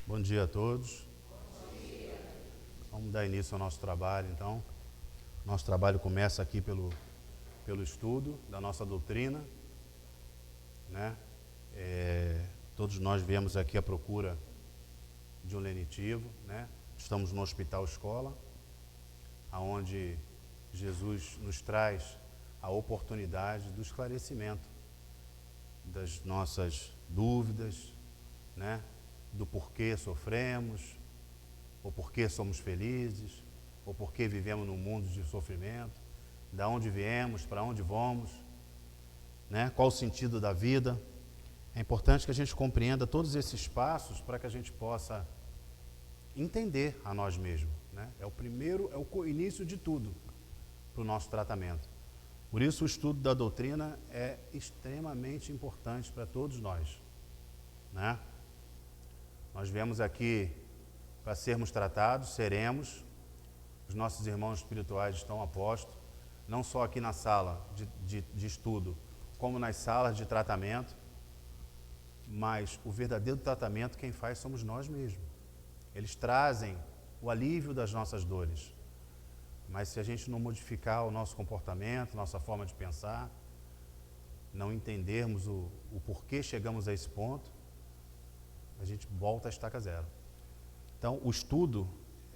Bom dia a todos. Vamos dar início ao nosso trabalho, então. Nosso trabalho começa aqui pelo estudo da nossa doutrina, né? Todos nós viemos aqui à procura de um lenitivo, né? Estamos no Hospital Escola, aonde Jesus nos traz a oportunidade do esclarecimento das nossas dúvidas, né? Do porquê sofremos, ou porquê somos felizes, ou porquê vivemos num mundo de sofrimento, da onde viemos, para onde vamos, né? Qual o sentido da vida. É importante que a gente compreenda todos esses passos para que a gente possa entender a nós mesmos, né? É o início de tudo para o nosso tratamento. Por isso o estudo da doutrina é extremamente importante para todos nós, né? Nós viemos aqui para sermos tratados, seremos. Os nossos irmãos espirituais estão a posto, não só aqui na sala de estudo, como nas salas de tratamento, mas o verdadeiro tratamento quem faz somos nós mesmos. Eles trazem o alívio das nossas dores, mas se a gente não modificar o nosso comportamento, nossa forma de pensar, não entendermos o porquê chegamos a esse ponto, a gente volta a estaca zero. Então, o estudo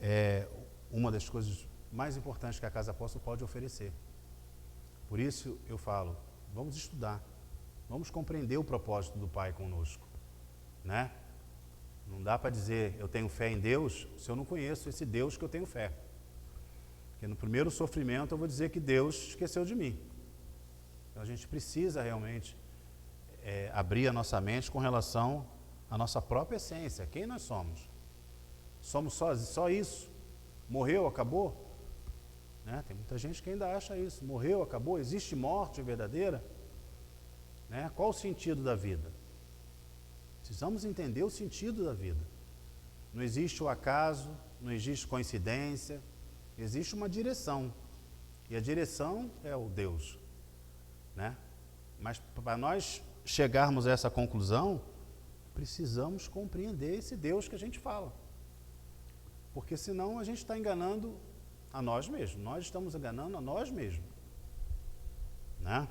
é uma das coisas mais importantes que a Casa Apóstolo pode oferecer. Por isso eu falo, vamos estudar, vamos compreender o propósito do Pai conosco, né? Não dá para dizer, eu tenho fé em Deus, se eu não conheço esse Deus que eu tenho fé. Porque no primeiro sofrimento eu vou dizer que Deus esqueceu de mim. Então a gente precisa realmente abrir a nossa mente com relação à nossa própria essência, quem nós somos. Somos só isso? Morreu, acabou? Né? Tem muita gente que ainda acha isso. Morreu, acabou? Existe morte verdadeira? Né? Qual o sentido da vida? Precisamos entender o sentido da vida. Não existe o acaso, não existe coincidência, existe uma direção. E a direção é o Deus, né? Mas para nós chegarmos a essa conclusão, precisamos compreender esse Deus que a gente fala. Porque senão a gente está enganando a nós mesmos. Nós estamos enganando a nós mesmos, né?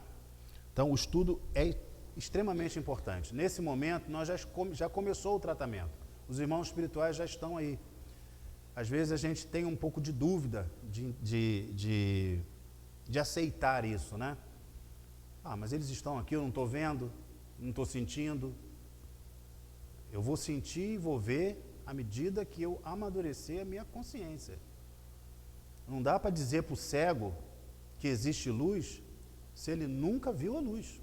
Então o estudo é extremamente importante. Nesse momento nós já começou o tratamento. Os irmãos espirituais já estão aí. Às vezes a gente tem um pouco de dúvida de aceitar isso, né? Ah, mas eles estão aqui, eu não estou vendo, não estou sentindo. Eu vou sentir e vou ver à medida que eu amadurecer a minha consciência. Não dá para dizer para o cego que existe luz se ele nunca viu a luz.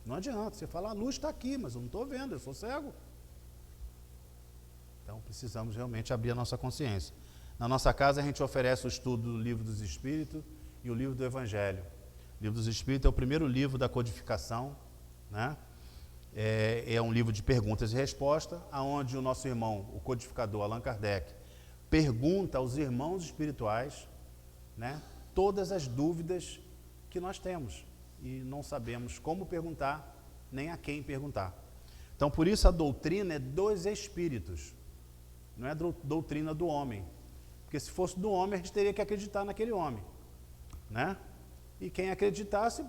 Não adianta, você fala, a luz está aqui, mas eu não estou vendo, eu sou cego. Então precisamos realmente abrir a nossa consciência. Na nossa casa a gente oferece o estudo do Livro dos Espíritos e o Livro do Evangelho. O Livro dos Espíritos é o primeiro livro da codificação, né? É um livro de perguntas e respostas, onde o nosso irmão, o codificador Allan Kardec, pergunta aos irmãos espirituais, né, todas as dúvidas que nós temos e não sabemos como perguntar, nem a quem perguntar. Então, por isso a doutrina é dos espíritos, não é a doutrina do homem. Porque se fosse do homem, a gente teria que acreditar naquele homem, né? E quem acreditasse,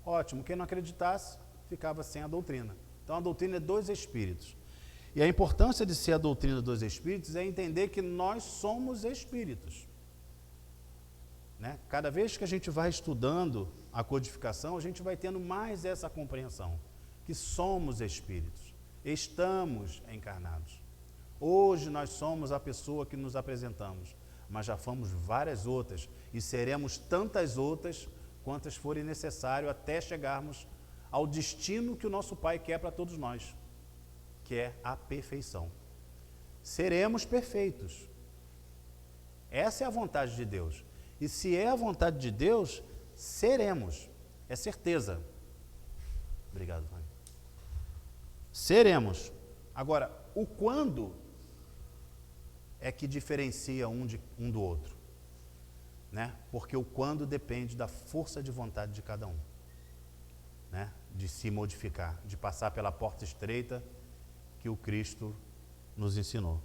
ótimo. Quem não acreditasse, ficava sem a doutrina. Então a doutrina é dos espíritos. E a importância de ser a doutrina dos espíritos é entender que nós somos espíritos, né? Cada vez que a gente vai estudando a codificação, a gente vai tendo mais essa compreensão, que somos espíritos, estamos encarnados. Hoje nós somos a pessoa que nos apresentamos, mas já fomos várias outras e seremos tantas outras quantas forem necessário até chegarmos ao destino que o nosso Pai quer para todos nós, que é a perfeição. Seremos perfeitos. Essa é a vontade de Deus. E se é a vontade de Deus, seremos. É certeza. Obrigado, Pai. Seremos. Agora, o quando é que diferencia um do outro, né? Porque o quando depende da força de vontade de cada um, né? De se modificar, de passar pela porta estreita que o Cristo nos ensinou.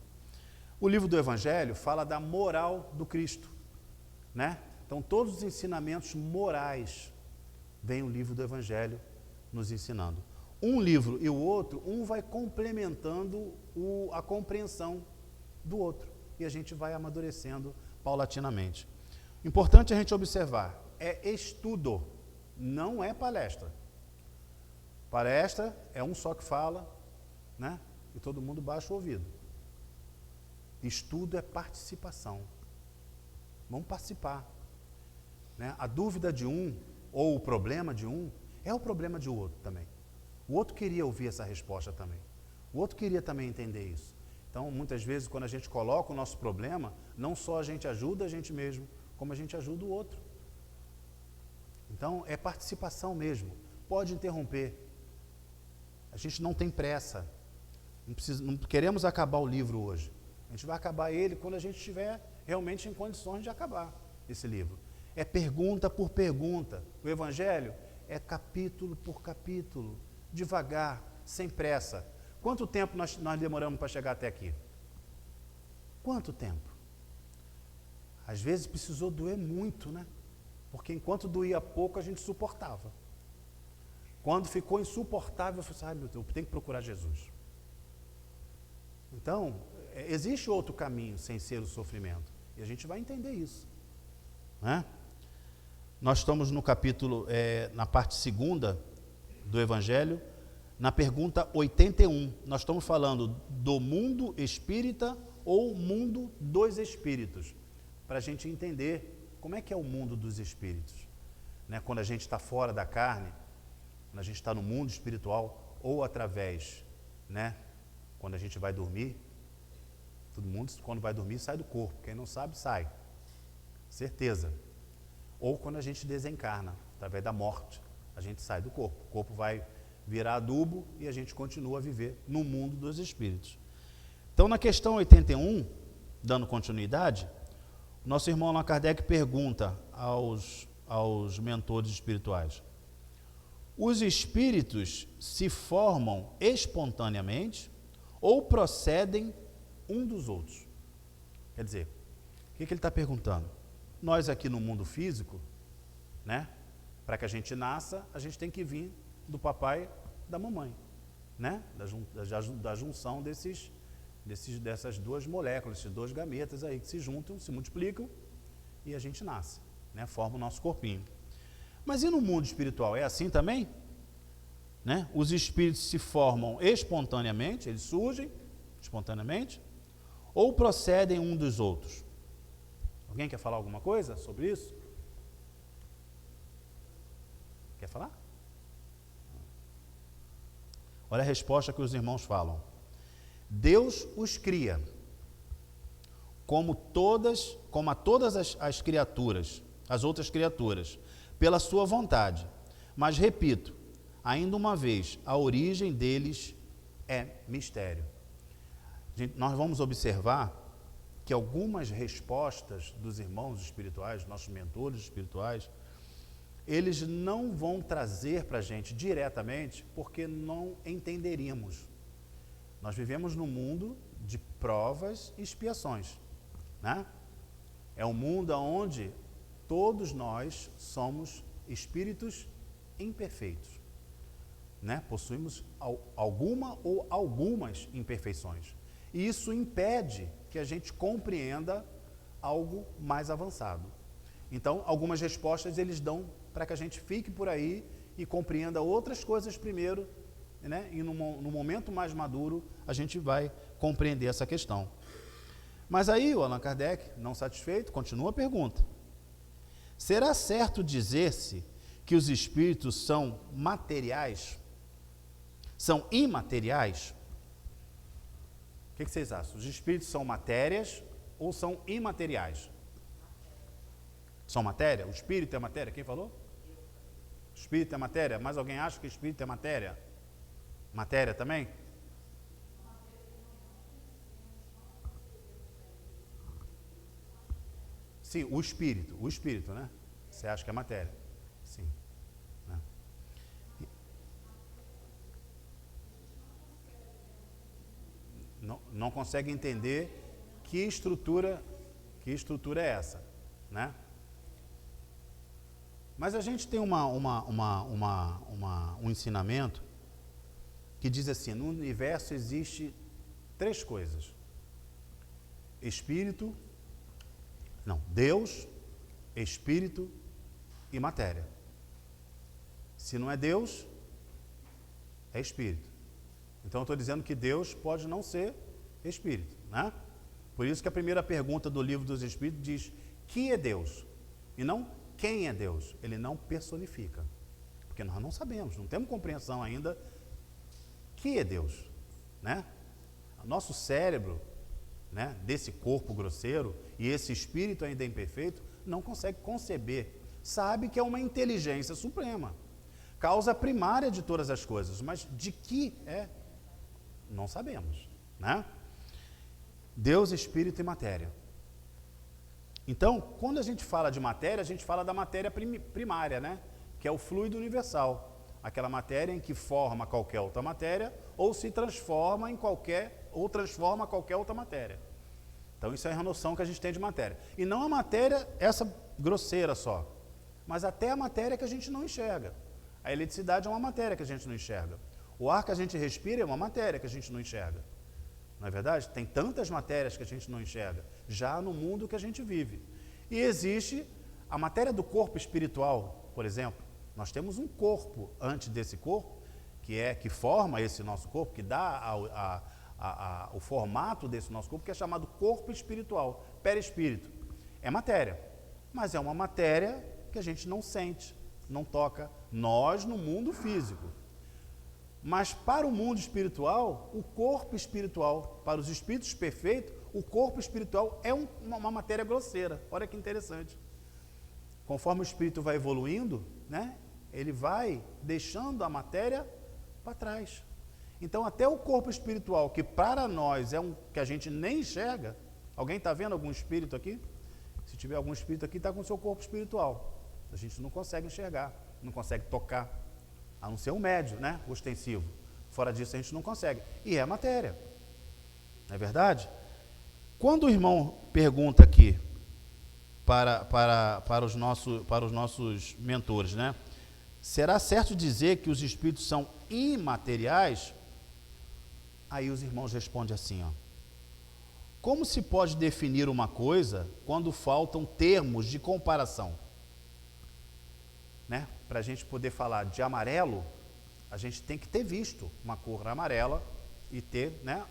O livro do Evangelho fala da moral do Cristo, né? Então, todos os ensinamentos morais vem o livro do Evangelho nos ensinando. Um livro e o outro, um vai complementando a compreensão do outro. E a gente vai amadurecendo paulatinamente. Importante a gente observar, é estudo, não é palestra. Palestra é um só que fala, né? E todo mundo baixa o ouvido. Estudo é participação. Vamos participar. Né? A dúvida de um, ou o problema de um, é o problema de outro também. O outro queria ouvir essa resposta também. O outro queria também entender isso. Então, muitas vezes, quando a gente coloca o nosso problema, não só a gente ajuda a gente mesmo, como a gente ajuda o outro. Então, é participação mesmo. Pode interromper. A gente não tem pressa. Não queremos acabar o livro hoje. A gente vai acabar ele quando a gente estiver realmente em condições de acabar esse livro. É pergunta por pergunta. O Evangelho é capítulo por capítulo, devagar, sem pressa. Quanto tempo nós demoramos para chegar até aqui? Quanto tempo? Às vezes precisou doer muito, né? Porque enquanto doía pouco, a gente suportava. Quando ficou insuportável, eu falei assim, ai meu Deus, eu tenho que procurar Jesus. Então, existe outro caminho sem ser o sofrimento. E a gente vai entender isso. Né? Nós estamos no capítulo, na parte 2ª do Evangelho, na pergunta 81. Nós estamos falando do mundo espírita ou mundo dos espíritos. Para a gente entender como é que é o mundo dos espíritos. Né? Quando a gente está fora da carne, quando a gente está no mundo espiritual, ou através, né? Quando a gente vai dormir, todo mundo, quando vai dormir, sai do corpo. Quem não sabe, sai. Certeza. Ou quando a gente desencarna, através da morte, a gente sai do corpo. O corpo vai virar adubo e a gente continua a viver no mundo dos espíritos. Então, na questão 81, dando continuidade, nosso irmão Allan Kardec pergunta aos mentores espirituais: os espíritos se formam espontaneamente ou procedem um dos outros? Quer dizer, o que ele está perguntando? Nós aqui no mundo físico, né, para que a gente nasça, a gente tem que vir do papai e da mamãe, né, da junção dessas duas moléculas, esses dois gametas aí que se juntam, se multiplicam e a gente nasce, né, forma o nosso corpinho. Mas e no mundo espiritual? É assim também? Né? Os espíritos se formam espontaneamente, eles surgem espontaneamente, ou procedem um dos outros? Alguém quer falar alguma coisa sobre isso? Quer falar? Olha a resposta que os irmãos falam. Deus os cria, como a todas as criaturas, as outras criaturas, pela sua vontade. Mas, repito, ainda uma vez, a origem deles é mistério. Nós vamos observar que algumas respostas dos irmãos espirituais, nossos mentores espirituais, eles não vão trazer para a gente diretamente, porque não entenderíamos. Nós vivemos num mundo de provas e expiações, né? É um mundo onde todos nós somos espíritos imperfeitos, né? Possuímos alguma ou algumas imperfeições. E isso impede que a gente compreenda algo mais avançado. Então, algumas respostas eles dão para que a gente fique por aí e compreenda outras coisas primeiro, né? E no momento mais maduro a gente vai compreender essa questão. Mas aí o Allan Kardec, não satisfeito, continua a pergunta. Será certo dizer-se que os espíritos são materiais? São imateriais? O que vocês acham? Os espíritos são matérias ou são imateriais? São matéria? O espírito é matéria? Quem falou? O espírito é matéria? Mas alguém acha que o espírito é matéria? Matéria também? Sim, o espírito, né? Você acha que é matéria? Sim. Né? não consegue entender que estrutura é essa, né? Mas a gente tem um ensinamento que diz assim: no universo existe 3 coisas: Deus, Espírito e matéria. Se não é Deus, é Espírito. Então eu estou dizendo que Deus pode não ser Espírito, né? Por isso que a primeira pergunta do Livro dos Espíritos diz: que é Deus? E não quem é Deus. Ele não personifica, porque nós não sabemos, não temos compreensão ainda que é Deus, né? O nosso cérebro, né, desse corpo grosseiro, e esse espírito ainda imperfeito, não consegue conceber. Sabe que é uma inteligência suprema, causa primária de todas as coisas, mas de que é? Não sabemos, né? Deus, Espírito e matéria. Então, quando a gente fala de matéria, a gente fala da matéria primária, né? Que é o fluido universal. Aquela matéria em que forma qualquer outra matéria, ou se transforma em qualquer outra matéria. Então, isso é a noção que a gente tem de matéria. E não a matéria, essa grosseira só, mas até a matéria que a gente não enxerga. A eletricidade é uma matéria que a gente não enxerga. O ar que a gente respira é uma matéria que a gente não enxerga. Não é verdade? Tem tantas matérias que a gente não enxerga, já no mundo que a gente vive. E existe a matéria do corpo espiritual, por exemplo. Nós temos um corpo antes desse corpo, que forma esse nosso corpo, que dá o formato desse nosso corpo, que é chamado corpo espiritual, perispírito. É matéria, mas é uma matéria que a gente não sente, não toca, nós no mundo físico. Mas para o mundo espiritual, o corpo espiritual, para os espíritos perfeitos, o corpo espiritual é uma matéria grosseira. Olha que interessante. Conforme o espírito vai evoluindo, né, ele vai deixando a matéria para trás. Então, até o corpo espiritual, que para nós que a gente nem enxerga. Alguém está vendo algum espírito aqui? Se tiver algum espírito aqui, está com o seu corpo espiritual. A gente não consegue enxergar, não consegue tocar, a não ser um médio, né, ostensivo. Fora disso, a gente não consegue. E é matéria. Não é verdade? Quando o irmão pergunta aqui para os nossos mentores, né? Será certo dizer que os espíritos são imateriais? Aí os irmãos respondem assim, ó: como se pode definir uma coisa quando faltam termos de comparação? Né? Para a gente poder falar de amarelo, a gente tem que ter visto uma cor amarela e ter, né,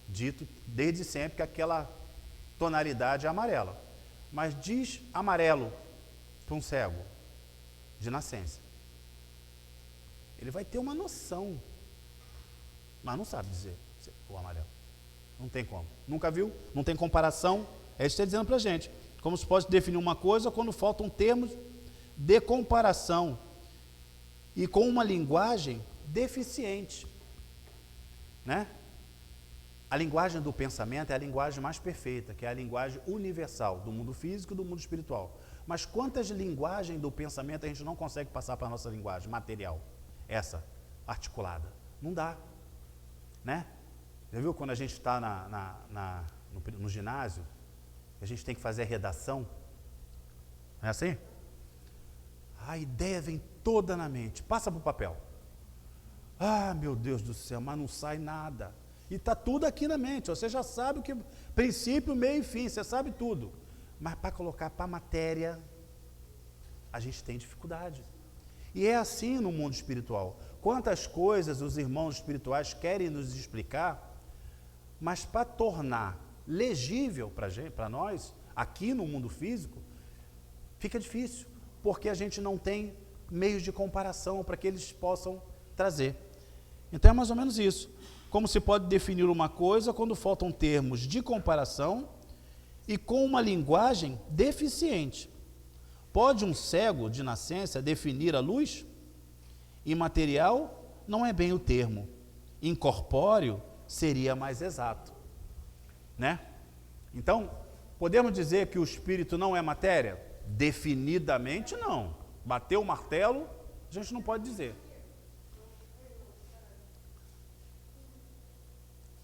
dito desde sempre que aquela tonalidade é amarela. Mas diz amarelo para um cego de nascença, ele vai ter uma noção, mas não sabe dizer o amarelo. Não tem como. Nunca viu? Não tem comparação. É isso que está dizendo para a gente. Como se pode definir uma coisa quando faltam termos de comparação e com uma linguagem deficiente, né? A linguagem do pensamento é a linguagem mais perfeita, que é a linguagem universal do mundo físico e do mundo espiritual. Mas quantas linguagens do pensamento a gente não consegue passar para a nossa linguagem material? Essa, articulada. Não dá, né? Já viu quando a gente está no ginásio, a gente tem que fazer a redação? Não é assim? A ideia vem toda na mente, passa para o papel. Ah, meu Deus do céu, mas não sai nada. E está tudo aqui na mente, você já sabe o que, princípio, meio e fim, você sabe tudo. Mas para colocar para a matéria, a gente tem dificuldade. E é assim no mundo espiritual. Quantas coisas os irmãos espirituais querem nos explicar, mas para tornar legível para nós, aqui no mundo físico, fica difícil, porque a gente não tem meios de comparação para que eles possam trazer. Então é mais ou menos isso. Como se pode definir uma coisa quando faltam termos de comparação e com uma linguagem deficiente? Pode um cego de nascença definir a luz? Imaterial não é bem o termo. Incorpóreo seria mais exato, né? Então, podemos dizer que o espírito não é matéria? Definidamente não. Bateu o martelo, a gente não pode dizer.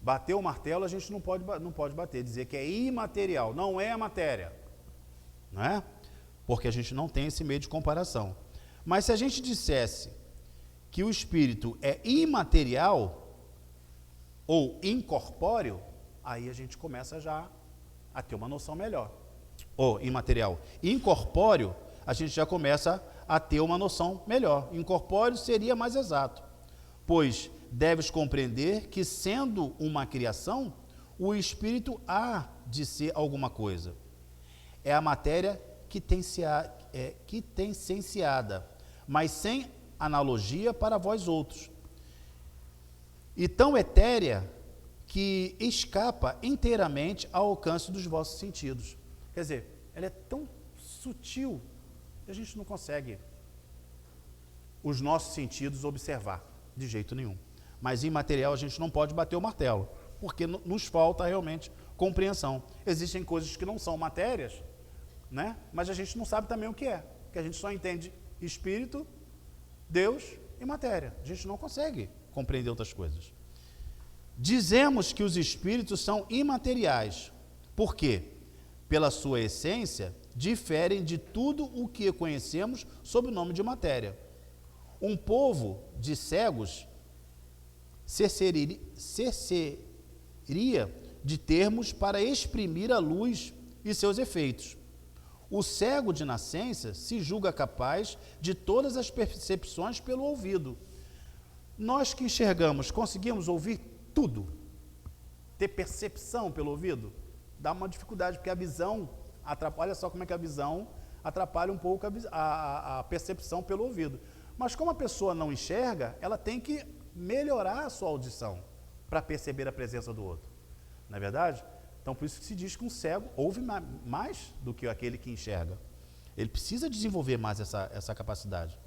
Bater o martelo a gente não pode bater, dizer que é imaterial, não é matéria, não é? Porque a gente não tem esse meio de comparação. Mas se a gente dissesse que o espírito é imaterial ou incorpóreo, aí a gente começa já a ter uma noção melhor. Ou imaterial. Incorpóreo, a gente já começa a ter uma noção melhor. Incorpóreo seria mais exato, pois deves compreender que, sendo uma criação, o espírito há de ser alguma coisa. É a matéria quintessenciada, mas sem analogia para vós outros, e tão etérea que escapa inteiramente ao alcance dos vossos sentidos. Quer dizer, ela é tão sutil que a gente não consegue os nossos sentidos observar de jeito nenhum. Mas imaterial a gente não pode bater o martelo, porque nos falta realmente compreensão. Existem coisas que não são matérias, né? Mas a gente não sabe também o que é, porque a gente só entende espírito, Deus e matéria. A gente não consegue compreender outras coisas. Dizemos que os espíritos são imateriais, porque, pela sua essência, diferem de tudo o que conhecemos sob o nome de matéria. Um povo de cegos cercearia de termos para exprimir a luz e seus efeitos. O cego de nascença se julga capaz de todas as percepções pelo ouvido. Nós que enxergamos, conseguimos ouvir tudo, ter percepção pelo ouvido? Dá uma dificuldade, porque a visão atrapalha. Olha só como é que a visão atrapalha um pouco a percepção pelo ouvido. Mas como a pessoa não enxerga, ela tem que melhorar a sua audição para perceber a presença do outro. Não é verdade? Então, por isso que se diz que um cego ouve mais do que aquele que enxerga. Ele precisa desenvolver mais essa capacidade,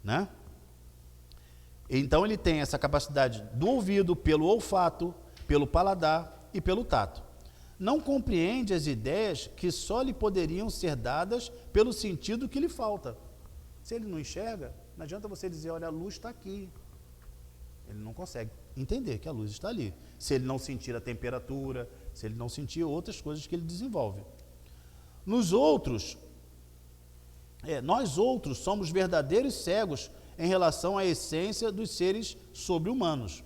né? Então, ele tem essa capacidade do ouvido, pelo olfato, pelo paladar e pelo tato. Não compreende as ideias que só lhe poderiam ser dadas pelo sentido que lhe falta. Se ele não enxerga, não adianta você dizer, olha, a luz está aqui. Ele não consegue entender que a luz está ali. Se ele não sentir a temperatura, se ele não sentir outras coisas que ele desenvolve. Nós outros somos verdadeiros cegos em relação à essência dos seres sobre-humanos.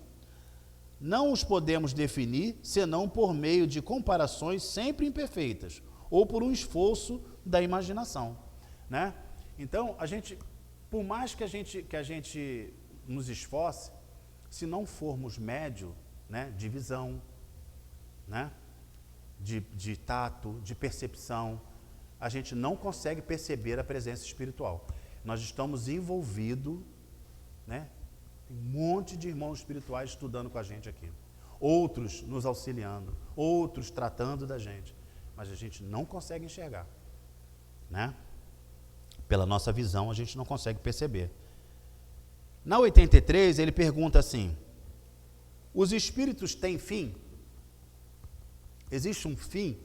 Não os podemos definir senão por meio de comparações sempre imperfeitas ou por um esforço da imaginação, né? Então, por mais que a gente nos esforce, se não formos médio, né, de visão, né, de tato, de percepção, a gente não consegue perceber a presença espiritual. Nós estamos envolvidos, né? Tem um monte de irmãos espirituais estudando com a gente aqui. Outros nos auxiliando, outros tratando da gente. Mas a gente não consegue enxergar, né? Pela nossa visão, a gente não consegue perceber. Na 83, ele pergunta assim: os espíritos têm fim? Existe um fim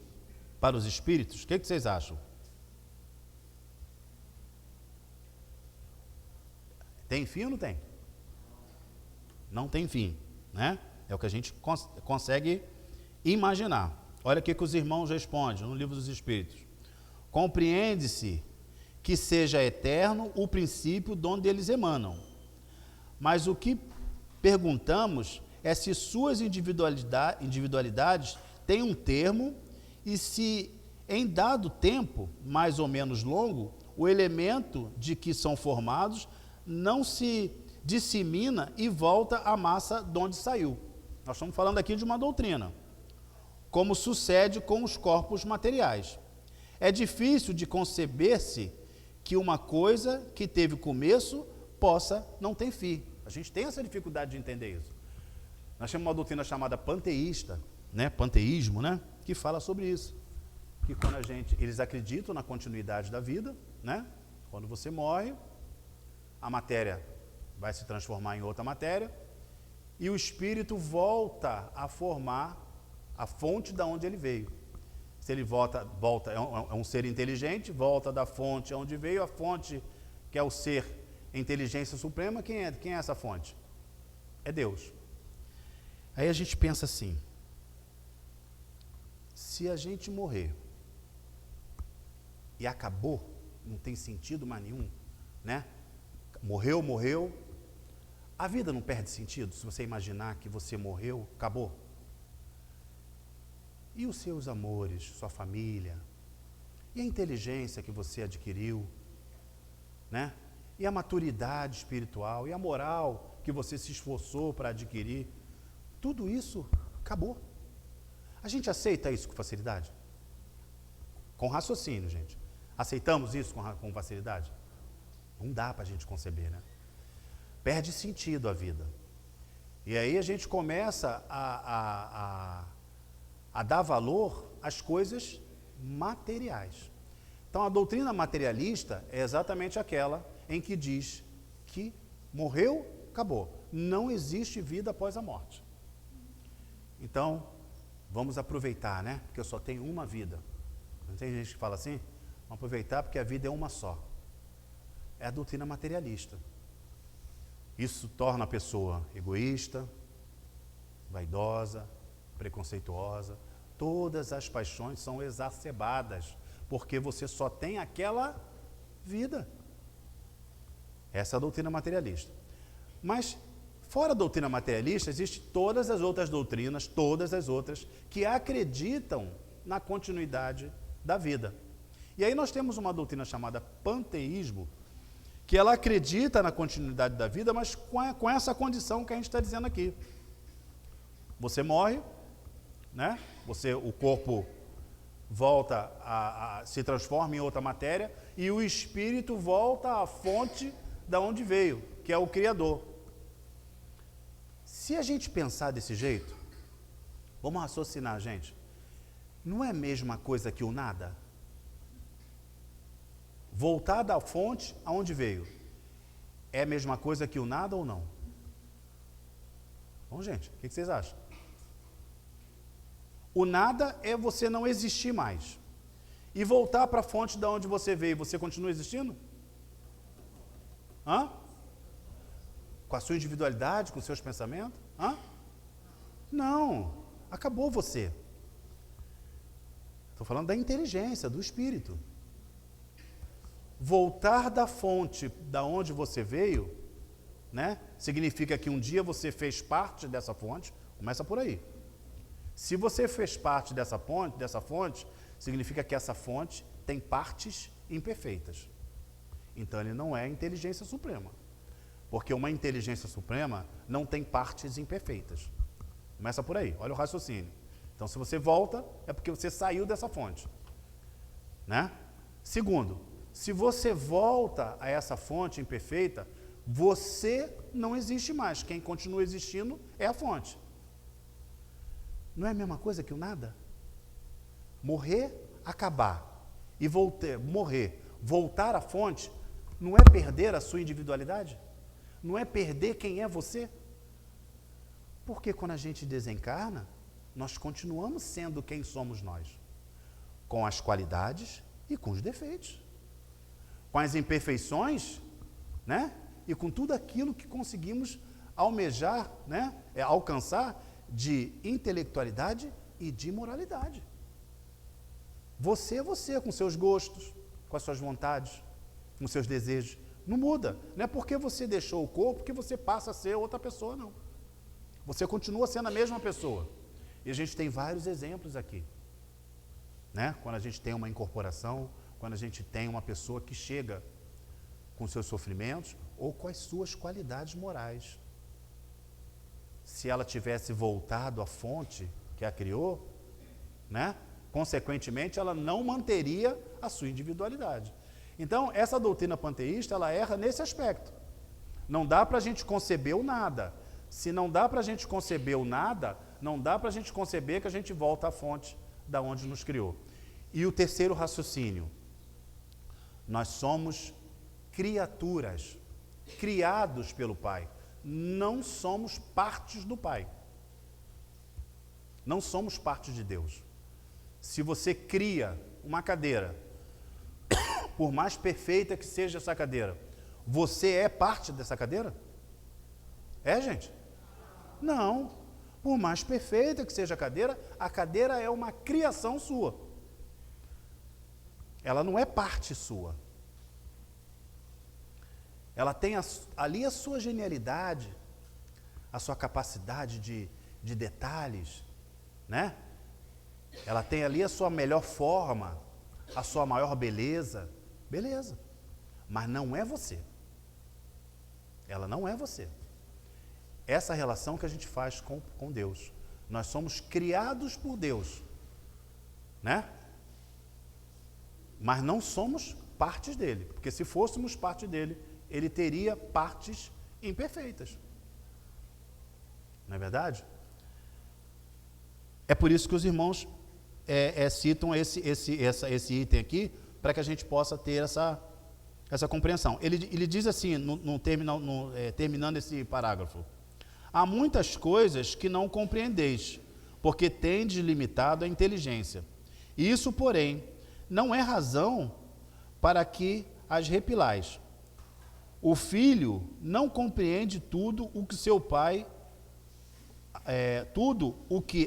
para os espíritos? O que vocês acham? Tem fim ou não tem? Não tem fim, né? É o que a gente consegue imaginar. Olha o que os irmãos respondem no Livro dos Espíritos. Compreende-se que seja eterno o princípio de onde eles emanam. Mas o que perguntamos é se suas individualidades têm um termo e se, em dado tempo, mais ou menos longo, o elemento de que são formados não se dissemina e volta à massa de onde saiu. Nós estamos falando aqui de uma doutrina, como sucede com os corpos materiais. É difícil de conceber-se que uma coisa que teve começo possa não ter fim. A gente tem essa dificuldade de entender isso. Nós temos uma doutrina chamada panteísta, né? Panteísmo, né? Que fala sobre isso. Que quando eles acreditam na continuidade da vida, né? Quando você morre, a matéria vai se transformar em outra matéria e o espírito volta a formar a fonte da onde ele veio. Se ele volta é um ser inteligente, volta da fonte onde veio, a fonte que é o ser inteligência suprema, quem é essa fonte? É Deus. Aí a gente pensa assim, se a gente morrer e acabou, não tem sentido mais nenhum, né? Morreu, a vida não perde sentido se você imaginar que você morreu, acabou. E os seus amores, sua família, e a inteligência que você adquiriu, né? E a maturidade espiritual, e a moral que você se esforçou para adquirir, tudo isso acabou. A gente aceita isso com facilidade? Com raciocínio, gente. Aceitamos isso com facilidade? Não dá para a gente conceber, né? Perde sentido a vida. E aí a gente começa a dar valor às coisas materiais. Então a doutrina materialista é exatamente aquela em que diz que morreu, acabou. Não existe vida após a morte. Então, vamos aproveitar, né? Porque eu só tenho uma vida. Não tem gente que fala assim? Vamos aproveitar porque a vida é uma só. É a doutrina materialista. Isso torna a pessoa egoísta, vaidosa, preconceituosa. Todas as paixões são exacerbadas, porque você só tem aquela vida. Essa é a doutrina materialista. Mas, fora a doutrina materialista, existem todas as outras doutrinas, todas as outras, que acreditam na continuidade da vida. E aí nós temos uma doutrina chamada panteísmo, que ela acredita na continuidade da vida, mas com essa condição que a gente está dizendo aqui. Você morre, né? O corpo volta se transforma em outra matéria, e o espírito volta à fonte da onde veio, que é o Criador. Se a gente pensar desse jeito, vamos raciocinar, gente. Não é a mesma coisa que o nada? Voltar da fonte aonde veio. É a mesma coisa que o nada ou não? Bom, gente, o que vocês acham? O nada é você não existir mais. E voltar para a fonte de onde você veio, você continua existindo? Hã? Com a sua individualidade, com os seus pensamentos? Hã? Não, acabou você. Estou falando da inteligência, do espírito. Voltar da fonte da onde você veio, né? Significa que um dia você fez parte dessa fonte, começa por aí. Se você fez parte dessa fonte, significa que essa fonte tem partes imperfeitas. Então ele não é inteligência suprema. Porque uma inteligência suprema não tem partes imperfeitas. Começa por aí, olha o raciocínio. Então se você volta, é porque você saiu dessa fonte, né? Segundo, se você volta a essa fonte imperfeita, você não existe mais. Quem continua existindo é a fonte. Não é a mesma coisa que o nada? Morrer, acabar. E voltar à fonte, não é perder a sua individualidade? Não é perder quem é você? Porque quando a gente desencarna, nós continuamos sendo quem somos nós. Com as qualidades e com os defeitos. Com as imperfeições, né? E com tudo aquilo que conseguimos almejar, né? Alcançar de intelectualidade e de moralidade. Você é você, com seus gostos, com as suas vontades, com os seus desejos. Não muda. Não é porque você deixou o corpo que você passa a ser outra pessoa, não. Você continua sendo a mesma pessoa. E a gente tem vários exemplos aqui, né? Quando a gente tem uma incorporação, quando a gente tem uma pessoa que chega com seus sofrimentos ou com as suas qualidades morais. Se ela tivesse voltado à fonte que a criou, né? Consequentemente, ela não manteria a sua individualidade. Então, essa doutrina panteísta, ela erra nesse aspecto. Não dá para a gente conceber o nada. Se não dá para a gente conceber o nada, não dá para a gente conceber que a gente volta à fonte da onde nos criou. E o terceiro raciocínio, nós somos criaturas, criados pelo Pai. Não somos partes do Pai. Não somos parte de Deus. Se você cria uma cadeira, por mais perfeita que seja essa cadeira, você é parte dessa cadeira? É, gente? Não. Por mais perfeita que seja a cadeira é uma criação sua. Ela não é parte sua. Ela tem ali a sua genialidade, a sua capacidade de detalhes, né? Ela tem ali a sua melhor forma, a sua maior beleza. Beleza. Mas não é você. Ela não é você. Essa relação que a gente faz com Deus. Nós somos criados por Deus, né? Mas não somos partes dele. Porque se fôssemos parte dele, ele teria partes imperfeitas. Não é verdade? É por isso que os irmãos citam esse item aqui, para que a gente possa ter essa compreensão. Ele diz assim, terminando esse parágrafo: há muitas coisas que não compreendeis, porque tendes limitado a inteligência. Isso, porém, não é razão para que as repilais. O filho não compreende tudo o que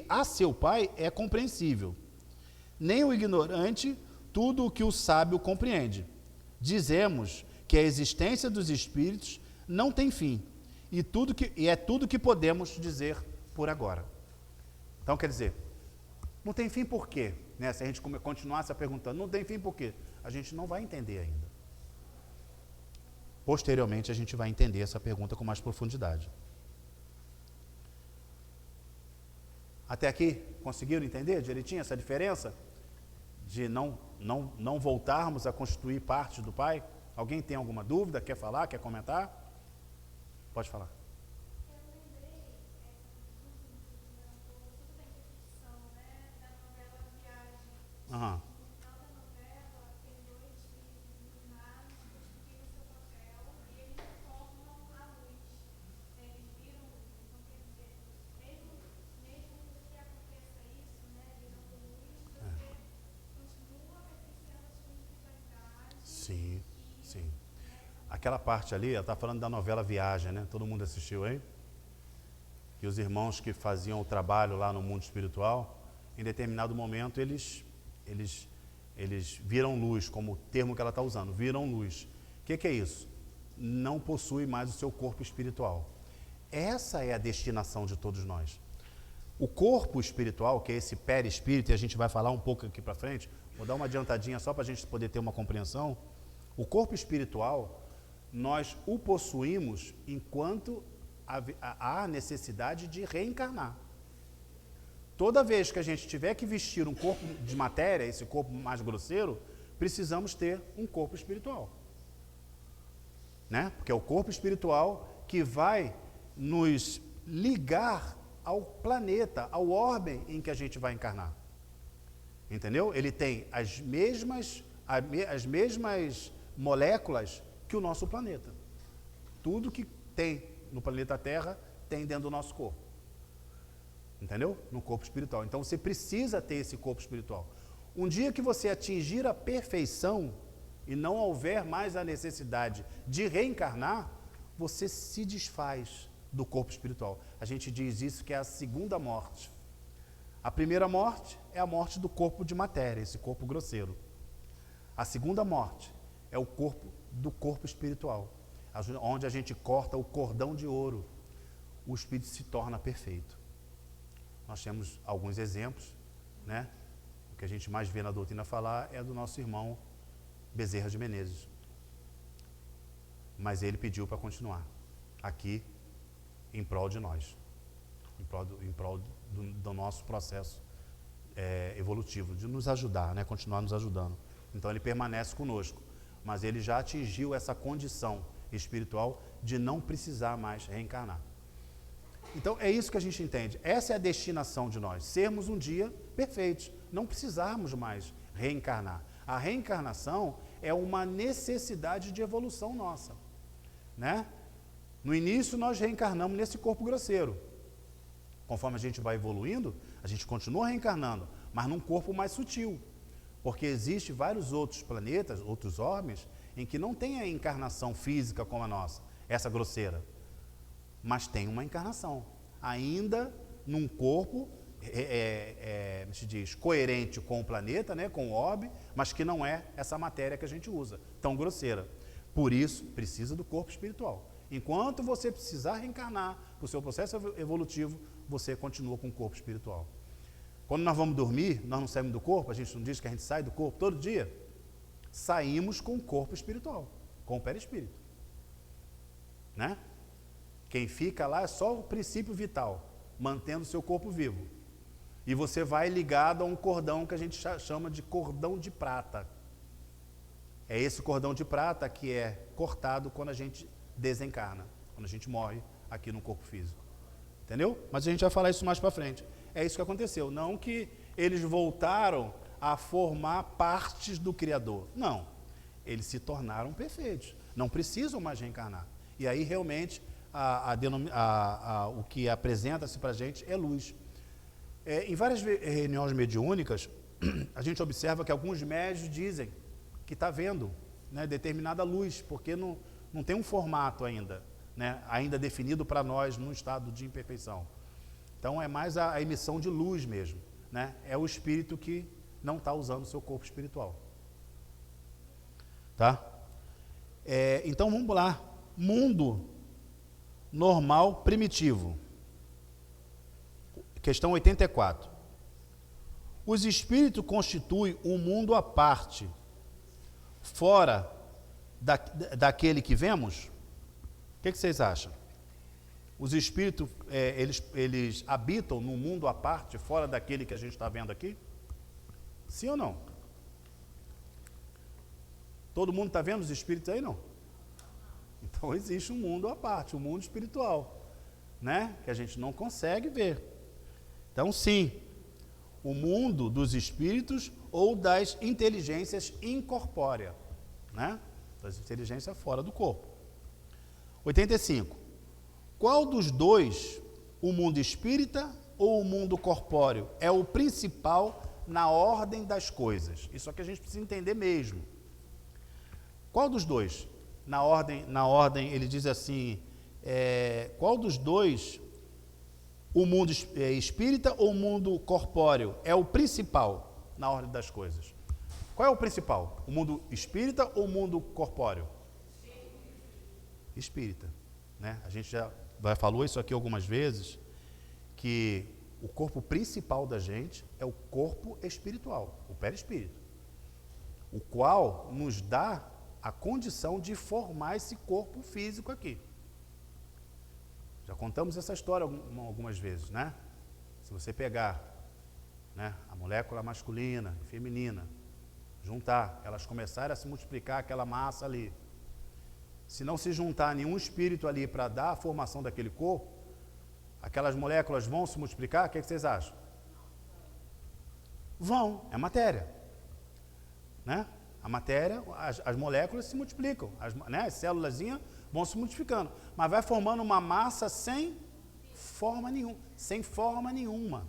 a seu pai é compreensível, nem o ignorante tudo o que o sábio compreende. Dizemos que a existência dos espíritos não tem fim, e é tudo que podemos dizer por agora. Então, quer dizer, não tem fim por quê? Né? Se a gente continuasse a perguntando, não tem fim por quê? A gente não vai entender ainda. Posteriormente, a gente vai entender essa pergunta com mais profundidade. Até aqui, conseguiram entender direitinho essa diferença? De não voltarmos a constituir parte do Pai? Alguém tem alguma dúvida? Quer falar? Quer comentar? Pode falar. Aham. Sim, sim. Aquela parte ali, ela está falando da novela Viagem, né? Todo mundo assistiu, hein? Que os irmãos que faziam o trabalho lá no mundo espiritual, em determinado momento, eles viram luz, como o termo que ela está usando, viram luz. O que é isso? Não possui mais o seu corpo espiritual. Essa é a destinação de todos nós. O corpo espiritual, que é esse perispírito, e a gente vai falar um pouco aqui para frente, vou dar uma adiantadinha só para a gente poder ter uma compreensão. O corpo espiritual, nós o possuímos enquanto há necessidade de reencarnar. Toda vez que a gente tiver que vestir um corpo de matéria, esse corpo mais grosseiro, precisamos ter um corpo espiritual. Né? Porque é o corpo espiritual que vai nos ligar ao planeta, ao orbe em que a gente vai encarnar. Entendeu? Ele tem as mesmas moléculas que o nosso planeta. Tudo que tem no planeta Terra tem dentro do nosso corpo. Entendeu? No corpo espiritual. Então você precisa ter esse corpo espiritual. Um dia que você atingir a perfeição e não houver mais a necessidade de reencarnar, você se desfaz do corpo espiritual. A gente diz isso que é a segunda morte. A primeira morte é a morte do corpo de matéria, esse corpo grosseiro. A segunda morte é o corpo do corpo espiritual, onde a gente corta o cordão de ouro, o espírito se torna perfeito. Nós temos alguns exemplos, né? O que a gente mais vê na doutrina falar é do nosso irmão Bezerra de Menezes. Mas ele pediu para continuar aqui em prol de nós, em prol do nosso processo evolutivo, de nos ajudar, né? Continuar nos ajudando. Então ele permanece conosco, mas ele já atingiu essa condição espiritual de não precisar mais reencarnar. Então é isso que a gente entende. Essa é a destinação de nós, sermos um dia perfeitos, não precisarmos mais reencarnar. A reencarnação é uma necessidade de evolução nossa, né? No início nós reencarnamos nesse corpo grosseiro. Conforme a gente vai evoluindo, a gente continua reencarnando, mas num corpo mais sutil. Porque existem vários outros planetas, outros orbes, em que não tem a encarnação física como a nossa, essa grosseira. Mas tem uma encarnação, ainda num corpo, se diz, coerente com o planeta, né, com o orbe, mas que não é essa matéria que a gente usa, tão grosseira. Por isso, precisa do corpo espiritual. Enquanto você precisar reencarnar para o seu processo evolutivo, você continua com o corpo espiritual. Quando nós vamos dormir, nós não saímos do corpo, a gente não diz que a gente sai do corpo todo dia? Saímos com o corpo espiritual, com o perispírito. Né? Quem fica lá é só o princípio vital, mantendo o seu corpo vivo. E você vai ligado a um cordão que a gente chama de cordão de prata. É esse cordão de prata que é cortado quando a gente desencarna, quando a gente morre aqui no corpo físico. Entendeu? Mas a gente vai falar isso mais para frente. É isso que aconteceu. Não que eles voltaram a formar partes do Criador. Não. Eles se tornaram perfeitos. Não precisam mais reencarnar. E aí realmente o que apresenta-se para a gente é luz. Em várias reuniões mediúnicas, a gente observa que alguns médios dizem que está vendo, né, determinada luz, porque não tem um formato ainda, né, ainda definido para nós num estado de imperfeição. Então é mais a emissão de luz mesmo, né? É o espírito que não está usando o seu corpo espiritual. Tá? Então vamos lá. Mundo normal primitivo. Questão 84. Os espíritos constituem um mundo à parte, fora daquele que vemos? O que vocês acham? Os espíritos, eles habitam num mundo à parte, fora daquele que a gente está vendo aqui? Sim ou não? Todo mundo está vendo os espíritos aí, não? Então existe um mundo à parte, um mundo espiritual, né? Que a gente não consegue ver. Então sim, o mundo dos espíritos ou das inteligências incorpóreas, né? Das inteligências fora do corpo. 85. Qual dos dois, o mundo espírita ou o mundo corpóreo, é o principal na ordem das coisas? Isso é que a gente precisa entender mesmo. Qual dos dois? Na ordem ele diz assim, qual dos dois, o mundo espírita ou o mundo corpóreo, é o principal na ordem das coisas? Qual é o principal? O mundo espírita ou o mundo corpóreo? Espírita. Né? A gente já falou isso aqui algumas vezes, que o corpo principal da gente é o corpo espiritual, o perispírito, o qual nos dá a condição de formar esse corpo físico aqui. Já contamos essa história algumas vezes, né? Se você pegar, né, a molécula masculina e feminina, juntar, elas começarem a se multiplicar aquela massa ali. Se não se juntar nenhum espírito ali para dar a formação daquele corpo, aquelas moléculas vão se multiplicar? O que vocês acham? Vão, é matéria. Né? A matéria, as moléculas se multiplicam, as célulazinhas vão se multiplicando, mas vai formando uma massa sem forma nenhuma. Sem forma nenhuma.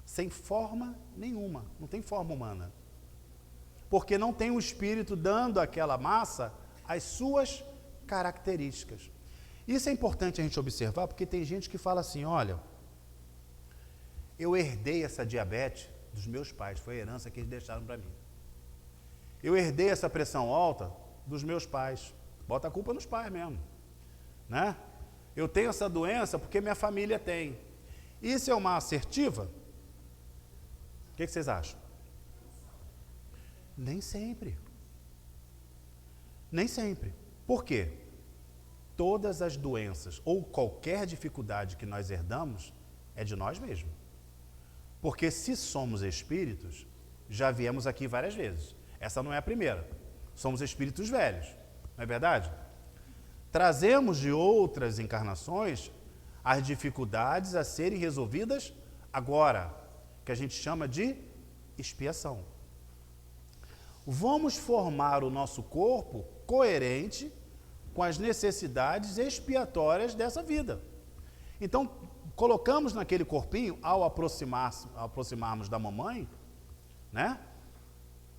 Sem forma nenhuma. Não tem forma humana. Porque não tem um espírito dando àquela massa as suas características. Isso é importante a gente observar, porque tem gente que fala assim, olha, eu herdei essa diabetes dos meus pais, foi a herança que eles deixaram para mim. Eu herdei essa pressão alta dos meus pais. Bota a culpa nos pais mesmo. Né? Eu tenho essa doença porque minha família tem. Isso é uma assertiva? O que vocês acham? Nem sempre. Nem sempre. Por quê? Todas as doenças ou qualquer dificuldade que nós herdamos é de nós mesmos. Porque se somos espíritos, já viemos aqui várias vezes. Essa não é a primeira. Somos espíritos velhos, não é verdade? Trazemos de outras encarnações as dificuldades a serem resolvidas agora, que a gente chama de expiação. Vamos formar o nosso corpo coerente com as necessidades expiatórias dessa vida. Então, colocamos naquele corpinho, ao aproximarmos da mamãe, né?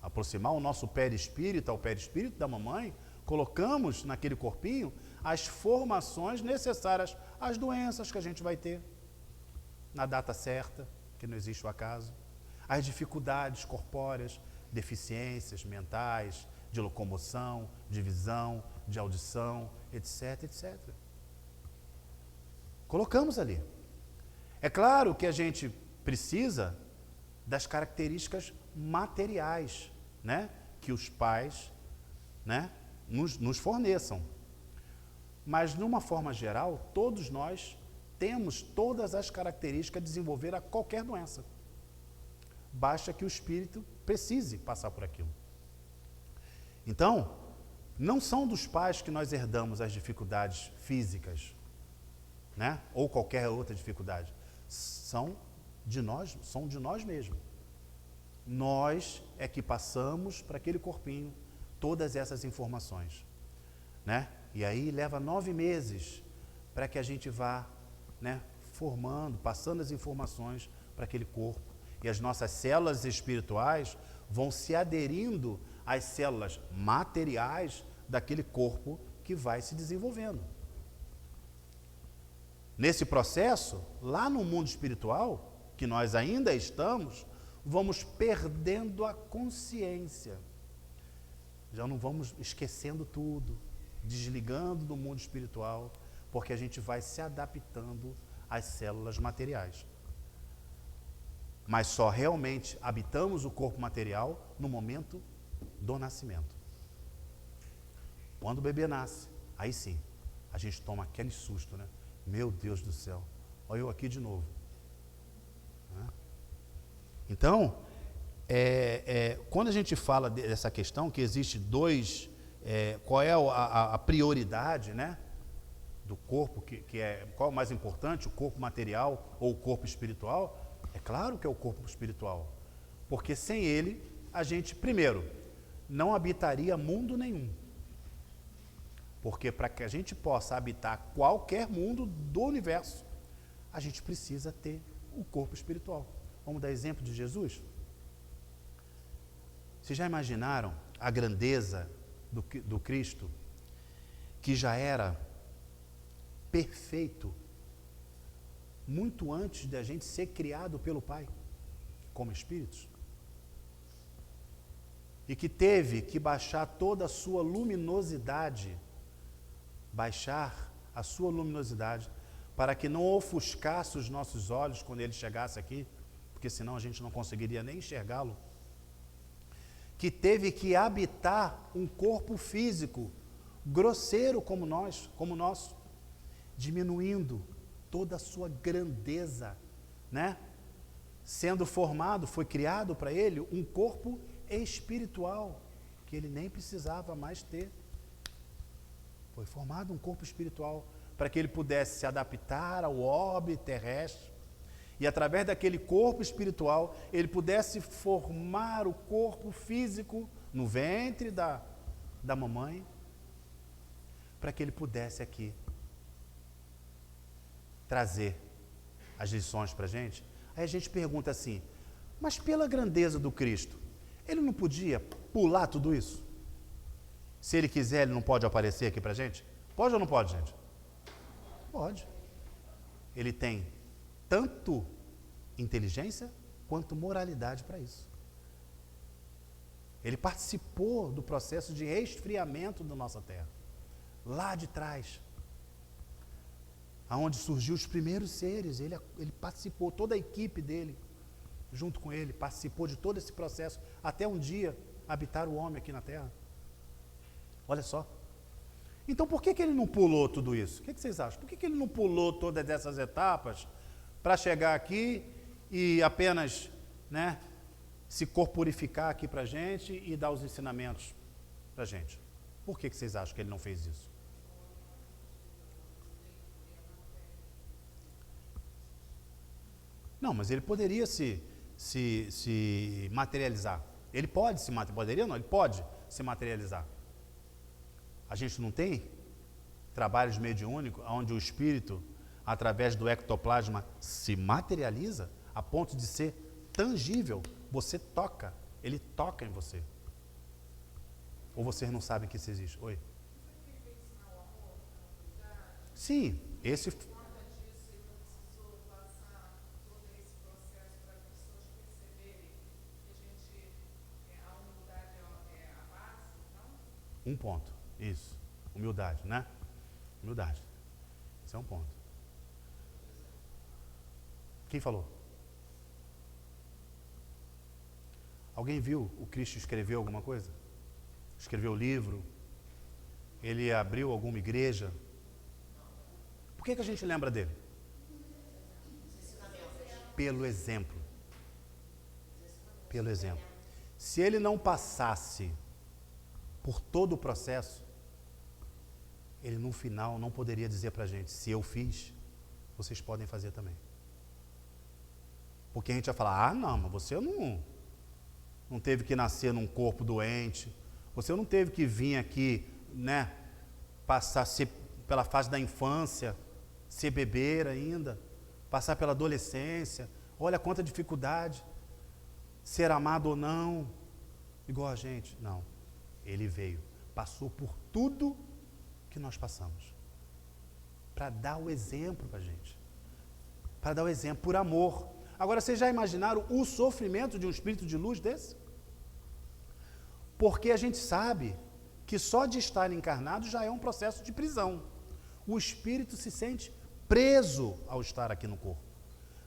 Aproximar o nosso perispírito ao perispírito da mamãe, colocamos naquele corpinho as formações necessárias às doenças que a gente vai ter. na data certa, que não existe o acaso. As dificuldades corpóreas, deficiências mentais, de locomoção, de visão, de audição, etc, etc. Colocamos ali. É claro que a gente precisa das características materiais, né, que os pais, né, nos forneçam. Mas, numa forma geral, todos nós temos todas as características de desenvolver a qualquer doença. Basta que o espírito precise passar por aquilo. Então, não são dos pais que nós herdamos as dificuldades físicas, né, ou qualquer outra dificuldade. São de nós mesmos. Nós é que passamos para aquele corpinho todas essas informações, né? E aí leva 9 meses para que a gente vá, né, formando, passando as informações para aquele corpo. E as nossas células espirituais vão se aderindo às células materiais daquele corpo que vai se desenvolvendo. Nesse processo, lá no mundo espiritual, que nós ainda estamos, vamos perdendo a consciência. Já não vamos esquecendo tudo, desligando do mundo espiritual, porque a gente vai se adaptando às células materiais. Mas só realmente habitamos o corpo material no momento do nascimento. Quando o bebê nasce, aí sim, a gente toma aquele susto, né? Meu Deus do céu, olha eu aqui de novo. Então, quando a gente fala dessa questão, que existe qual é a prioridade, né, do corpo, qual é o mais importante, o corpo material ou o corpo espiritual? É claro que é o corpo espiritual, porque sem ele, a gente, primeiro, não habitaria mundo nenhum. Porque para que a gente possa habitar qualquer mundo do universo, a gente precisa ter o corpo espiritual. Vamos dar exemplo de Jesus? Vocês já imaginaram a grandeza do Cristo, que já era perfeito, muito antes de a gente ser criado pelo Pai, como espíritos? E que teve que baixar toda a sua luminosidade, para que não ofuscasse os nossos olhos quando ele chegasse aqui, porque senão a gente não conseguiria nem enxergá-lo. Que teve que habitar um corpo físico grosseiro como o nosso, diminuindo toda a sua grandeza, né? Sendo formado, foi criado para ele um corpo espiritual, que ele nem precisava mais ter. Foi formado um corpo espiritual para que ele pudesse se adaptar ao orbe terrestre e, através daquele corpo espiritual, ele pudesse formar o corpo físico no ventre da mamãe, para que ele pudesse aqui trazer as lições para a gente. Aí a gente pergunta assim, mas pela grandeza do Cristo, ele não podia pular tudo isso? Se ele quiser, ele não pode aparecer aqui para a gente? Pode ou não pode, gente? Pode. Ele tem tanto inteligência quanto moralidade para isso. Ele participou do processo de resfriamento da nossa Terra, lá de trás, aonde surgiu os primeiros seres. Ele participou, toda a equipe dele, junto com ele, participou de todo esse processo, até um dia habitar o homem aqui na Terra. Olha só. Então, por que ele não pulou tudo isso? O que vocês acham? Por que ele não pulou todas essas etapas para chegar aqui e apenas, né, se corporificar aqui para a gente e dar os ensinamentos para a gente? Por que vocês acham que ele não fez isso? Não, mas ele poderia se materializar. Ele pode se materializar. Poderia não? Ele pode se materializar. A gente não tem trabalhos mediúnicos onde o espírito, através do ectoplasma, se materializa a ponto de ser tangível. Você toca, ele toca em você. Ou vocês não sabem que isso existe? Oi? Sim, esse... Um ponto. Isso. Humildade, né? Humildade. Esse é um ponto. Quem falou? Alguém viu o Cristo escrever alguma coisa? Escreveu livro? Ele abriu alguma igreja? Por que a gente lembra dele? Pelo exemplo. Pelo exemplo. Se ele não passasse por todo o processo, ele no final não poderia dizer para a gente: se eu fiz, vocês podem fazer também. Porque a gente ia falar: ah, não, mas você não teve que nascer num corpo doente, você não teve que vir aqui, né, passar pela fase da infância, ser beber ainda, passar pela adolescência, olha quanta dificuldade, ser amado ou não, igual a gente. Não, ele veio, passou por tudo que nós passamos, para dar o exemplo para a gente, para dar o exemplo, por amor. Agora, vocês já imaginaram o sofrimento de um espírito de luz desse? Porque a gente sabe que só de estar encarnado já é um processo de prisão. O espírito se sente preso ao estar aqui no corpo.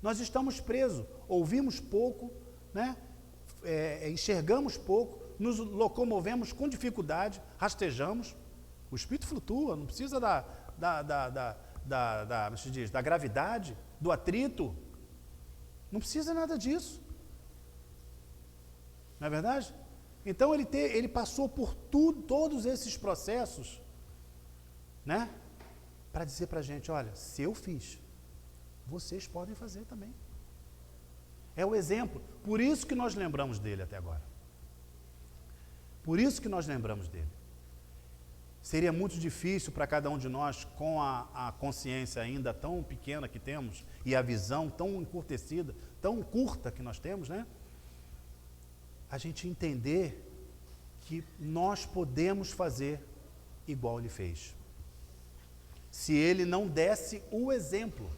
Nós estamos presos, ouvimos pouco, né? Enxergamos pouco, nos locomovemos com dificuldade, rastejamos. O espírito flutua, não precisa da gravidade, do atrito. Não precisa nada disso. Não é verdade? Então ele passou por todos esses processos, né? Para dizer para a gente: olha, se eu fiz, vocês podem fazer também. É o exemplo. Por isso que nós lembramos dele até agora. Por isso que nós lembramos dele. Seria muito difícil para cada um de nós, com a consciência ainda tão pequena que temos e a visão tão encurtecida, tão curta que nós temos, né? A gente entender que nós podemos fazer igual ele fez. Se ele não desse o exemplo,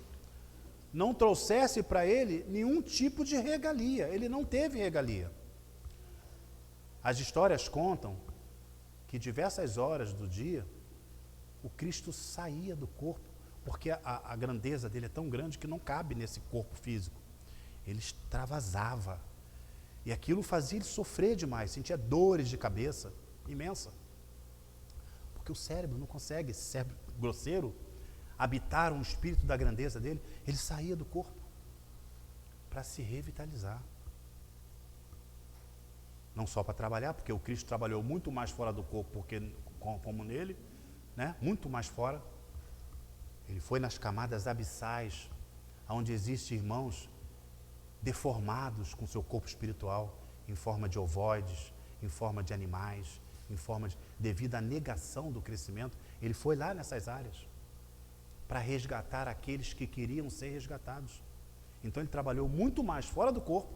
não trouxesse para ele nenhum tipo de regalia, ele não teve regalia. As histórias contam que diversas horas do dia, o Cristo saía do corpo, porque a grandeza dele é tão grande que não cabe nesse corpo físico. Ele extravasava. E aquilo fazia ele sofrer demais, sentia dores de cabeça imensa. Porque o cérebro não consegue, esse cérebro grosseiro, habitar um espírito da grandeza dele. Ele saía do corpo para se revitalizar. Não só para trabalhar, porque o Cristo trabalhou muito mais fora do corpo como nele, né? Muito mais fora. Ele foi nas camadas abissais, onde existem irmãos deformados com seu corpo espiritual, em forma de ovoides, em forma de animais, devido à negação do crescimento. Ele foi lá nessas áreas para resgatar aqueles que queriam ser resgatados. Então ele trabalhou muito mais fora do corpo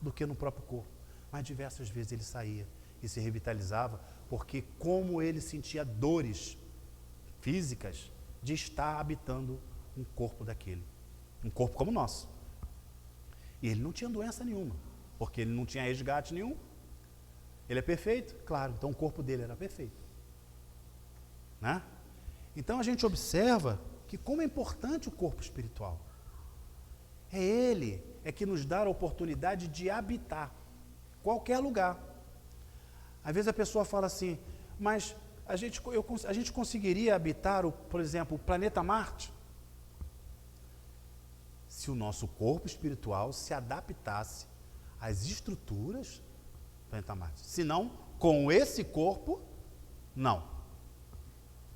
do que no próprio corpo. Mas diversas vezes ele saía e se revitalizava, porque como ele sentia dores físicas de estar habitando um corpo daquele, um corpo como o nosso. E ele não tinha doença nenhuma, porque ele não tinha resgate nenhum. Ele é perfeito? Claro, então o corpo dele era perfeito, né? Então a gente observa que como é importante o corpo espiritual. É ele que nos dá a oportunidade de habitar qualquer lugar. Às vezes a pessoa fala assim: mas a gente conseguiria habitar, por exemplo, o planeta Marte? Se o nosso corpo espiritual se adaptasse às estruturas do planeta Marte. Se não, com esse corpo, não.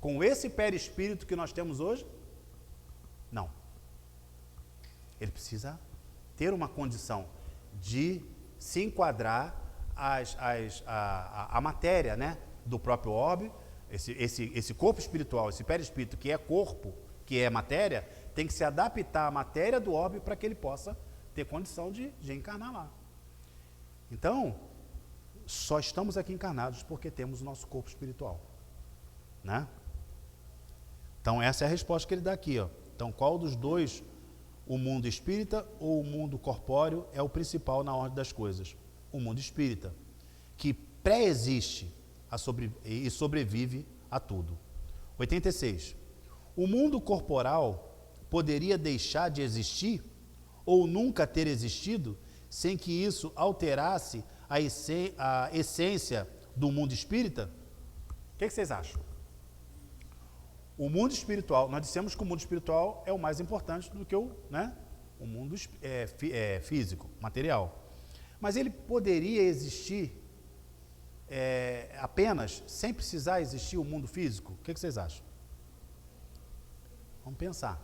Com esse perispírito que nós temos hoje, não. Ele precisa ter uma condição de se enquadrar a matéria, né, do próprio orbe. Esse corpo espiritual, esse perispírito que é corpo, que é matéria, tem que se adaptar à matéria do orbe para que ele possa ter condição de encarnar lá. Então, só estamos aqui encarnados porque temos o nosso corpo espiritual, né? Então essa é a resposta que ele dá aqui, ó. Então, qual dos dois, o mundo espírita ou o mundo corpóreo, é o principal na ordem das coisas? O mundo espírita, que pré-existe e sobrevive a tudo. 86. O mundo corporal poderia deixar de existir ou nunca ter existido sem que isso alterasse a essência do mundo espírita? O que vocês acham? O mundo espiritual, nós dissemos que o mundo espiritual é o mais importante do que o mundo físico, material. Mas ele poderia existir apenas sem precisar existir o mundo físico? O que vocês acham? Vamos pensar.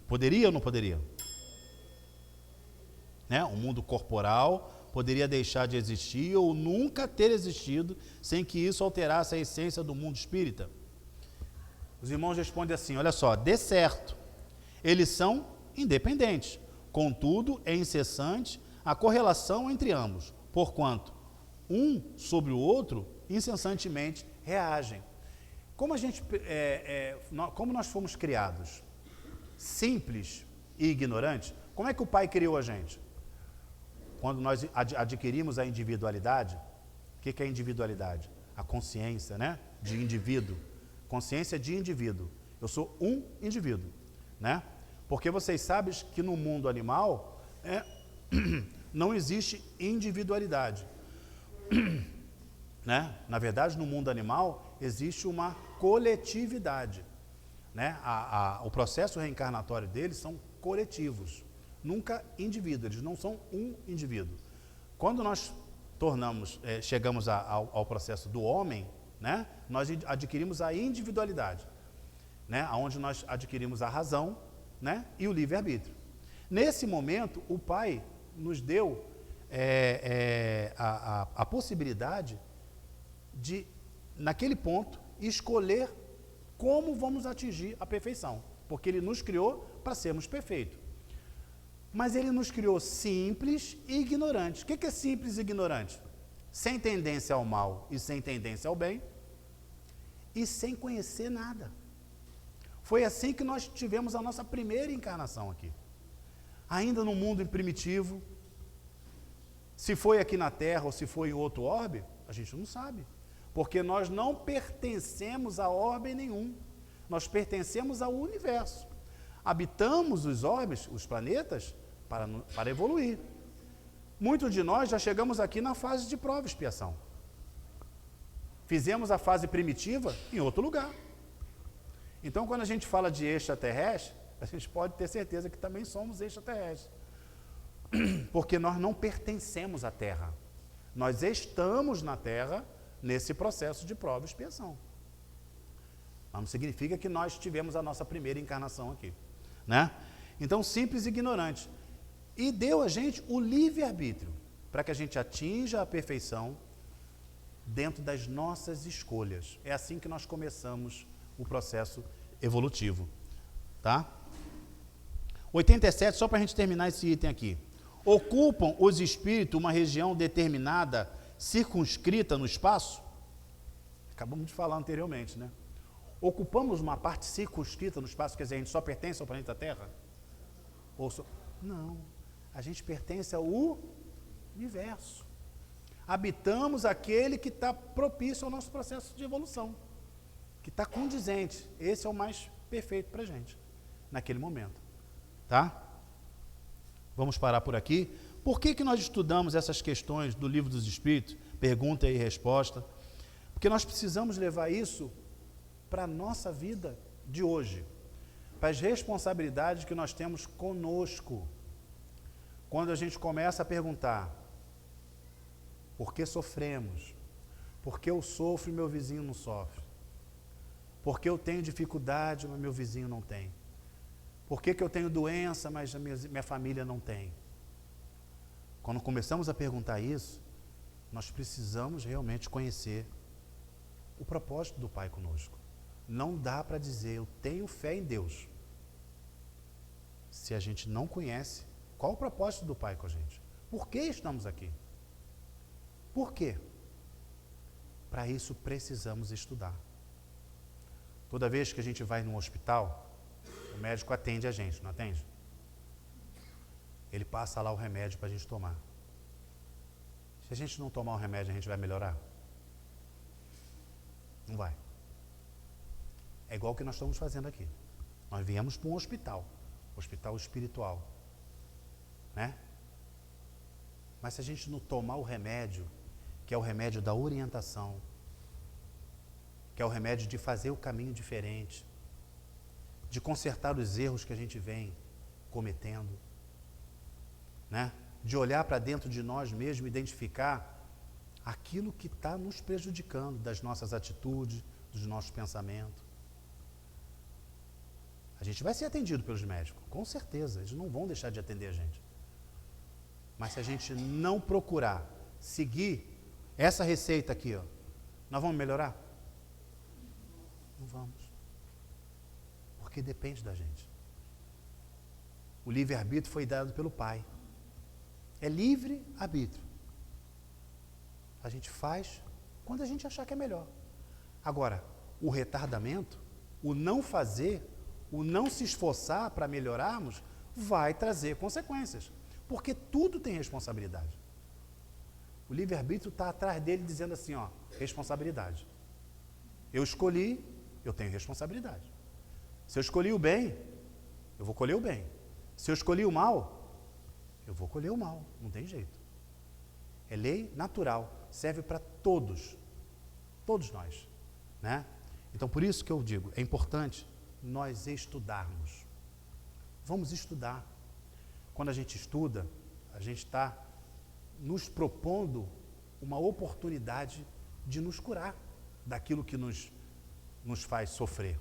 Poderia ou não poderia? O mundo corporal poderia deixar de existir ou nunca ter existido sem que isso alterasse a essência do mundo espírita? Os irmãos respondem assim, olha só, de certo, eles são independentes, contudo é incessante a correlação entre ambos, porquanto um sobre o outro incessantemente reagem. Como nós fomos criados simples e ignorantes, como é que o Pai criou a gente? Quando nós adquirimos a individualidade, o que é a individualidade? A consciência, de indivíduo. Consciência de indivíduo. Eu sou um indivíduo, Porque vocês sabem que no mundo animal não existe individualidade, Na verdade, no mundo animal existe uma coletividade, O processo reencarnatório deles são coletivos. Nunca indivíduo, eles não são um indivíduo. Quando nós chegamos ao processo do homem, nós adquirimos a individualidade, onde nós adquirimos a razão, e o livre-arbítrio. Nesse momento, o Pai nos deu a possibilidade de, naquele ponto, escolher como vamos atingir a perfeição, porque Ele nos criou para sermos perfeitos. Mas Ele nos criou simples e ignorantes. O que é simples e ignorante? Sem tendência ao mal e sem tendência ao bem, e sem conhecer nada. Foi assim que nós tivemos a nossa primeira encarnação aqui. Ainda no mundo primitivo, se foi aqui na Terra ou se foi em outro orbe, a gente não sabe. Porque nós não pertencemos a orbe nenhum. Nós pertencemos ao universo. Habitamos os orbes, os planetas, para evoluir. Muitos de nós já chegamos aqui na fase de prova e expiação. Fizemos a fase primitiva em outro lugar. Então, quando a gente fala de extraterrestre, a gente pode ter certeza que também somos extraterrestres. Porque nós não pertencemos à Terra. Nós estamos na Terra nesse processo de prova e expiação. Mas não significa que nós tivemos a nossa primeira encarnação aqui. Então, simples e ignorante. E deu a gente o livre-arbítrio para que a gente atinja a perfeição dentro das nossas escolhas. É assim que nós começamos o processo evolutivo. 87, só para a gente terminar esse item aqui. Ocupam os espíritos uma região determinada, circunscrita no espaço? Acabamos de falar anteriormente, Ocupamos uma parte circunscrita no espaço, quer dizer, a gente só pertence ao planeta Terra? Não, a gente pertence ao universo. Habitamos aquele que está propício ao nosso processo de evolução, que está condizente. Esse é o mais perfeito para a gente, naquele momento. Vamos parar por aqui. Por que nós estudamos essas questões do Livro dos Espíritos? Pergunta e resposta. Porque nós precisamos levar isso para a nossa vida de hoje, para as responsabilidades que nós temos conosco. Quando a gente começa a perguntar, por que sofremos? Por que eu sofro e meu vizinho não sofre? Por que eu tenho dificuldade, mas meu vizinho não tem? Por que eu tenho doença, mas a minha família não tem? Quando começamos a perguntar isso, nós precisamos realmente conhecer o propósito do Pai conosco. Não dá para dizer, eu tenho fé em Deus, se a gente não conhece qual o propósito do Pai com a gente. Por que estamos aqui? Por quê? Para isso precisamos estudar. Toda vez que a gente vai num hospital, o médico atende a gente, não atende? Ele passa lá o remédio para a gente tomar. Se a gente não tomar o remédio, a gente vai melhorar? Não vai. É igual o que nós estamos fazendo aqui. Nós viemos para um hospital espiritual, né? Mas se a gente não tomar o remédio, que é o remédio da orientação, que é o remédio de fazer o caminho diferente, de consertar os erros que a gente vem cometendo, né? De olhar para dentro de nós mesmos e identificar aquilo que está nos prejudicando, das nossas atitudes, dos nossos pensamentos. A gente vai ser atendido pelos médicos, com certeza, eles não vão deixar de atender a gente. Mas se a gente não procurar seguir essa receita aqui, ó, nós vamos melhorar? Não vamos. Porque depende da gente. O livre-arbítrio foi dado pelo Pai. É livre-arbítrio. A gente faz quando a gente achar que é melhor. Agora, o retardamento, o não fazer, o não se esforçar para melhorarmos, vai trazer consequências. Porque tudo tem responsabilidade. O livre-arbítrio está atrás dele dizendo assim, ó, responsabilidade. Eu escolhi, eu tenho responsabilidade. Se eu escolhi o bem, eu vou colher o bem. Se eu escolhi o mal, eu vou colher o mal, não tem jeito. É lei natural, serve para todos nós, né? Então, por isso que eu digo, é importante nós estudarmos. Vamos estudar. Quando a gente estuda, a gente está nos propondo uma oportunidade de nos curar daquilo que nos faz sofrer.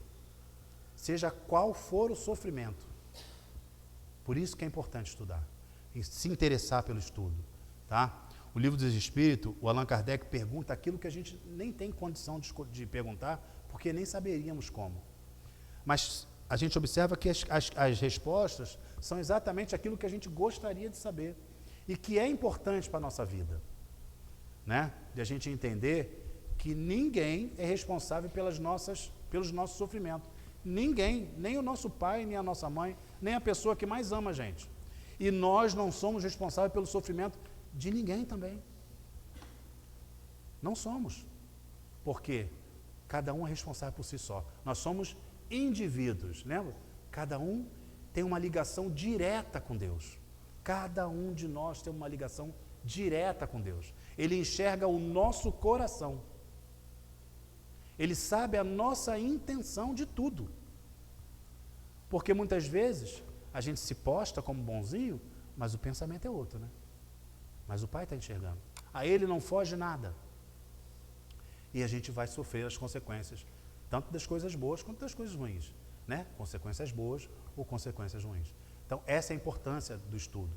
Seja qual for o sofrimento. Por isso que é importante estudar. E se interessar pelo estudo, tá? O Livro dos Espíritos, o Allan Kardec pergunta aquilo que a gente nem tem condição de perguntar, porque nem saberíamos como. Mas a gente observa que as respostas são exatamente aquilo que a gente gostaria de saber e que é importante para a nossa vida, né? De a gente entender que ninguém é responsável pelos nossos sofrimentos. Ninguém, nem o nosso pai, nem a nossa mãe, nem a pessoa que mais ama a gente. E nós não somos responsáveis pelo sofrimento de ninguém também. Não somos. Porque cada um é responsável por si só. Nós somos indivíduos, lembra? Cada um tem uma ligação direta com Deus. Cada um de nós tem uma ligação direta com Deus. Ele enxerga o nosso coração. Ele sabe a nossa intenção de tudo. Porque muitas vezes a gente se posta como bonzinho, mas o pensamento é outro, né? Mas o Pai está enxergando. A Ele não foge nada. E a gente vai sofrer as consequências, tanto das coisas boas quanto das coisas ruins, né? Consequências boas ou consequências ruins. Então, essa é a importância do estudo,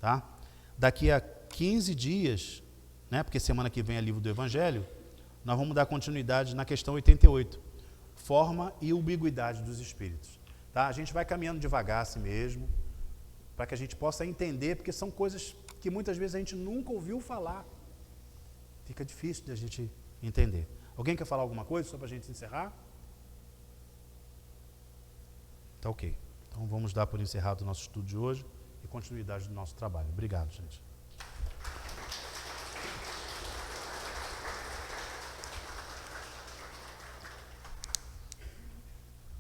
tá? Daqui a 15 dias, né? Porque semana que vem é livro do Evangelho, nós vamos dar continuidade na questão 88, forma e ubiquidade dos espíritos. Tá? A gente vai caminhando devagar assim mesmo, para que a gente possa entender, porque são coisas que muitas vezes a gente nunca ouviu falar. Fica difícil de a gente entender. Alguém quer falar alguma coisa só para a gente encerrar? Tá ok. Então vamos dar por encerrado o nosso estudo de hoje e continuidade do nosso trabalho. Obrigado, gente.